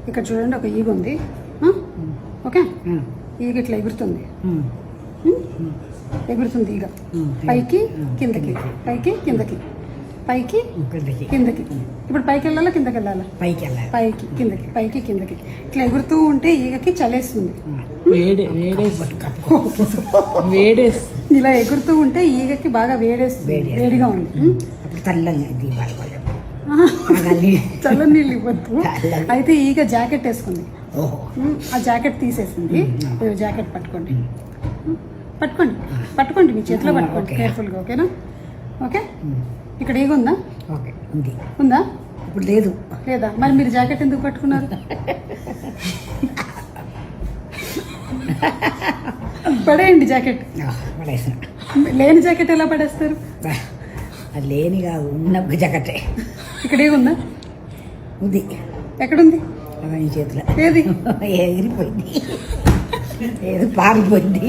ఇక్కడ చూడండి ఒక ఈగ ఉంది. ఓకే, ఈగ ఇట్లా ఎగురుతుంది. ఎగురుతుంది ఈగ పైకి కిందకి, పైకి కిందకి, పైకి కిందకి. ఇప్పుడు పైకి వెళ్ళాలా కిందకి వెళ్ళాలా? పైకి వెళ్ళాలి. పైకి కిందకి, పైకి కిందకి. ఇట్లా ఎగురుతూ ఉంటే ఈగకి చలేస్తుంది. ఇలా ఎగురుతూ ఉంటే ఈగకి బాగా వేడేస్తుంది, వేడిగా ఉంది. చల్ల నీళ్ళు ఇవ్వద్దు. అయితే ఈగ జాకెట్ వేసుకుంది. ఆ జాకెట్ తీసేసింది. జాకెట్ పట్టుకోండి, పట్టుకోండి, పట్టుకోండి, మీ చేతిలో పట్టుకోండి కేర్ఫుల్గా. ఓకేనా? ఓకే. ఇక్కడ ఈగ ఉందా? ఉందా? ఇప్పుడు లేదు. లేదా? మరి మీరు జాకెట్ ఎందుకు పట్టుకున్నారు? పడేయండి జాకెట్. లేని జాకెట్ ఎలా పడేస్తారు? లేని కాదు, ఉన్న జాకెట్. ఇక్కడ ఏముందా? ఉంది. ఎక్కడుంది? ఈ చేతిలో. ఏది? ఎగిరిపోయింది, ఏది పారిపోయింది.